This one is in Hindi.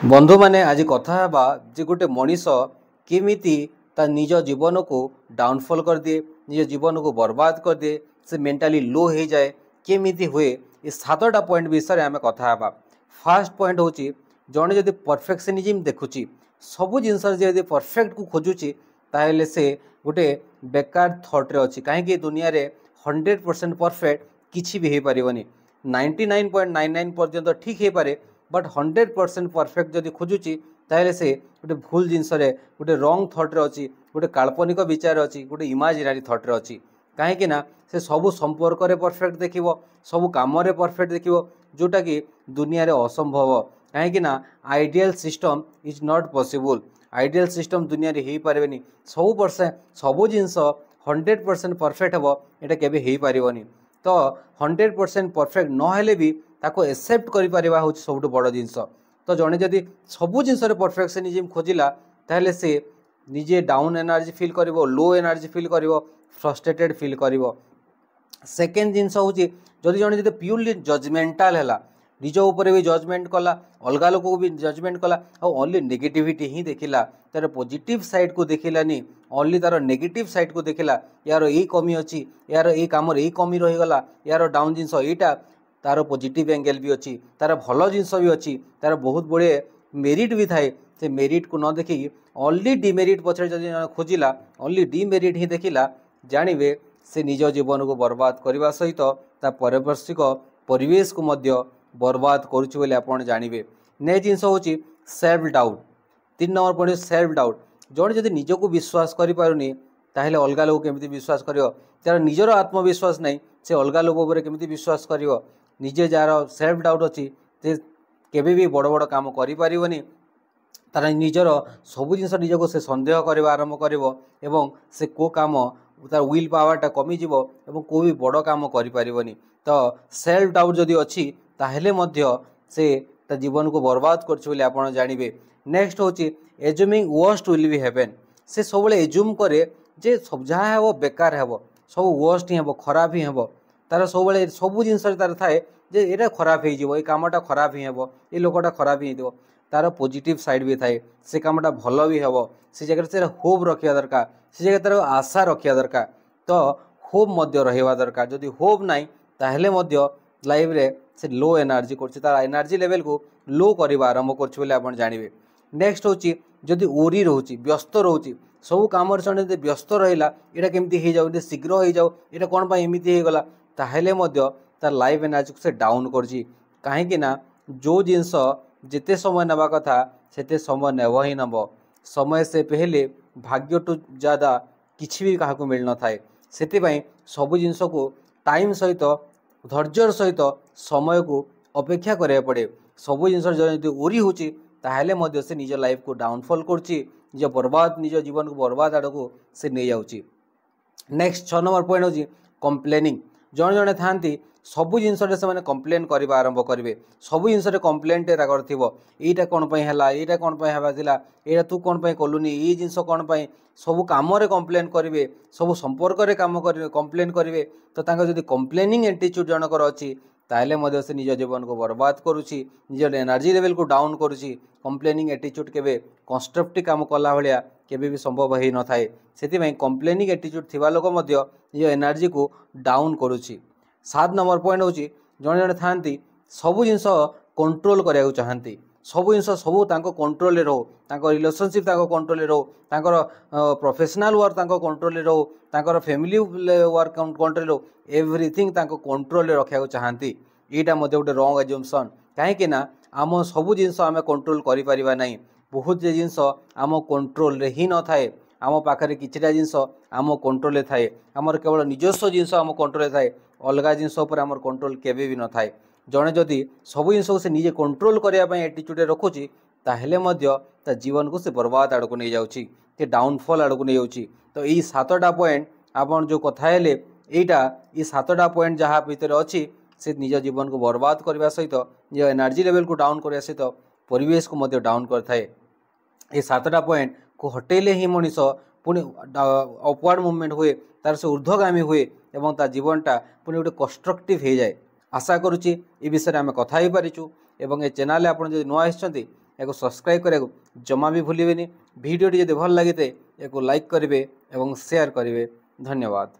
बंधु माने आज कथा हेबा जे गोटे मनीष केमिति ता निज जीवन को डाउनफॉल कर दिए, निज जीवन को बर्बाद कर दिए, से मेंटली लो हो जाए केमिति हुए ये सातटा पॉइंट विषय आम कथा हेबा। फास्ट पॉइंट होची जड़े जदि परफेक्शनिज्म देखुची सबू जिनस जदि परफेक्ट को खोजुची ताहले से गोटे बेकार थॉट रे अछि। कहीं दुनिया रे 100% परफेक्ट किछि भी हो पारिबनी। 99.99 पर्यंत ठीक हो पारे बट 100% परफेक्ट जदि खोजुची ताहले से गोटे भूल जिनस गोटे रंग थॉट रे अछि, गोटे काल्पनिक विचार अछि, गोटे इमेजिनरी थॉट रे अछि। कहीं से सबू संपर्क रे परफेक्ट देखिबो, सबू काम रे परफेक्ट देखिबो, जोटा कि दुनिया रे असंभव। कहीं ideal system is not possible. Ideal system दुनिया रे ही पारेबनी। सबू जिनस 100% परफेक्ट हेबो एटा केबे ही पारिबनी। तो 100% परफेक्ट न हेले भी ताको एक्सेप्ट करि परिबा होछि सबटु बड़ जिनस। तो जणे जदि सबू जिनस रे परफेक्शनिज्म खोजिला ताहले से निजे डाउन एनर्जी फील करिवो, लो एनर्जी फील करिवो, फ्रस्ट्रेटेड फील करिवो। सेकेंड जिनस होछि जदि जणे जदि प्योरली जजमेंटाल हैला, निज ऊपर भी जजमेंट कला, अलगा लोक को भी जजमेंट कला, और ओनली नेगेटिविटी ही देखिला, तार पॉजिटिव साइड को देखिलानी, ओनली तार नेगेटिव साइड को देखिला। यार ये कमी अच्छी, यार ये कम ये कमी रहीगला, यार डाउन जिनस यहाँ तार पॉजिटिव एंगल भी अच्छी, तार भल जिनस भी अच्छी, तार बहुत बड़े मेरिट भी थाए। से मेरिट को न देखिए ओनली डिमेरिट पछरे जदि खोजिला, ओनली डिमेरिट ही देखिला, जानवे से निज जीवन को बर्बाद करने सहित ता पारिपार्श्विक परिवेश को मध्य बर्बाद करुच्ची बोली आप जानवे। नेक्स्ट जिनस हूँ self doubt. 3 number point self doubt. जड़े जदि निजको विश्वास करें ताहले अलग लोग केमिति विश्वास करियो, तार निजर आत्मविश्वास नहीं से अलग लोग उपर केमिति विश्वास करियो। निजे जार सेल्फ डाउट अच्छी से केबे भी बड़ बड़ काम करि परिबनी। तार निजर सबू जिनस निजको से सन्देह करवा आरंभ करिवो एवं से को काम तार विल पावरटा कमिजिव एवं को भी बड़ काम करि परिबनी। तो सेल्फ डाउट जदि अच्छी ताहले मध्य से ता जीवन को बर्बाद करछि बोली आपण जानवे। नेक्स्ट होची assuming worst will be heaven. से सब एज्यूम करे जे सब जहाँ हेबो बेकार हेबो, सब वर्स्ट ही हेबो, खराब ही हेबो। तार सब सबू जिनस तार थाए जे एटा खराब हो जीवो, ए कामटा खराब ही हेबो, ए लोकटा खराब ही हेबो। तार पॉजिटिव साइड भी थाए, से कामटा भल भी हेबो। से जगह से होप रखिया दरकार, से जगह तार आशा रखिया दरकार। तो होप मध्य रहिबा दरकार। जदि होप नाही ताहले मध्य लाइफ रे से लो एनर्जी करछि, तार एनर्जी लेवल को लो करबा आरंभ करछि बोली आपण जानवे। नेक्स्ट होची जदि ओरी रहउची, व्यस्त रहउची, सब काम जदि व्यस्त रहिला, एटा केमती हो जाऊ, शीघ्र हो जाऊ, एटा कोन पा एमिति हो गला, ताहले मध्य तार लाइफ एनर्जी को से डाउन करछि। काहेकि ना जो जिनस जिते समय नवा कथा सेते समय नेब ही नब। समय से पहले भाग्य टू ज़्यादा किछि भी काहाको मिल न थाए। सेतिबाई सबु जिनस को टाइम सहित धैर्यर सहित समय को अपेक्षा करिया पड़े। सबु जिनस जदि ओरी होची ताहले मध्य से निज लाइफ को डाउनफॉल करछि, निज बर्बाद निज जीवन को बर्बाद आड़ को से नहीं जाउछि। नेक्स्ट 6 नंबर पॉइंट होची कंप्लेनिंग। जड़े जड़े था सबू जिनस से कंप्लेन करवा आरंभ करेंगे। सबू जिनस कंप्लेनटे यहाँ कौन है, यहाँ कौन है, यहाँ तू कौन कलुनी, ये जिनस कौन सबू कम कंप्लेन करेंगे, सबू संपर्क में कम कंप्लेन करेंगे। तो जब कंप्लेनिंग एटीट्यूड जनकर अच्छी ताहले से निज जीवन को बर्बाद करुच्ची, निज एनर्जी लेवल को डाउन करुच्ची। कंप्लेनिंग एटीट्यूड केबे कंस्ट्रक्टिव काम कला भाया केबे भी संभव हो न थाए। से कंप्लेनिंग एटीट्यूड थिबा लोक मध्य निज एनर्जी को डाउन करुच्ची। 7 नंबर पॉइंट होची जड़े जड़े था सबू जिनस कंट्रोल करने चाहती, सबू जिनस सबू कंट्रोल रो, रिलेशनशिप कंट्रोल रो, प्रोफेशनल वर्क कंट्रोल रो, फैमिली वर्क कंट्रोल रो, एवरीथिंग कंट्रोल रखा चाहती। यहाँ गोटे रॉन्ग एज्यूमसन। कहीं आम सबू जिनस आम कंट्रोल करें ना। बहुत जिनस आम कंट्रोल रे ही न थाए। आम पाखे किछिटा जिनस आम कंट्रोल थाए, आमर केवल निजस्व जिनस आम कंट्रोल थाए, अलग जिनस आमर कंट्रोल केबे भी न थाए। जड़े जदि सब जिनस से निजे कंट्रोल करने एटीट्यूड रखुची ताहले मध्य ता जीवन को से बर्बाद आड़ को नहीं जाउची, से डाउनफॉल आड़ को नहीं जाउची। तो यही 7टा पॉइंट आपन जो कथा हेले ये 7टा पॉइंट जहाँ भीतर अच्छी से निज जीवन को बर्बाद करने सहित निज एनर्जी लेवल को डाउन करने सहित परिवेश को मध्य डाउन करथाए। ये 7टा पॉइंट को हटेले ही मनीष पुणी अपवार्ड मुवमेंट हुए, तार से ऊर्ध्वगामी हुए एवं ता जीवनटा पुणी गोटे कंस्ट्रक्टिव हो जाए। आशा करुच्ची ये विषय में आम कथा हो पारिचु। एवं ए चैनल आप नुआ आसछंती या सब्सक्राइब करा जमा भी भूलें। भिडियोटी जब भल लगी तो या लाइक करेंगे और शेयर करेंगे। धन्यवाद।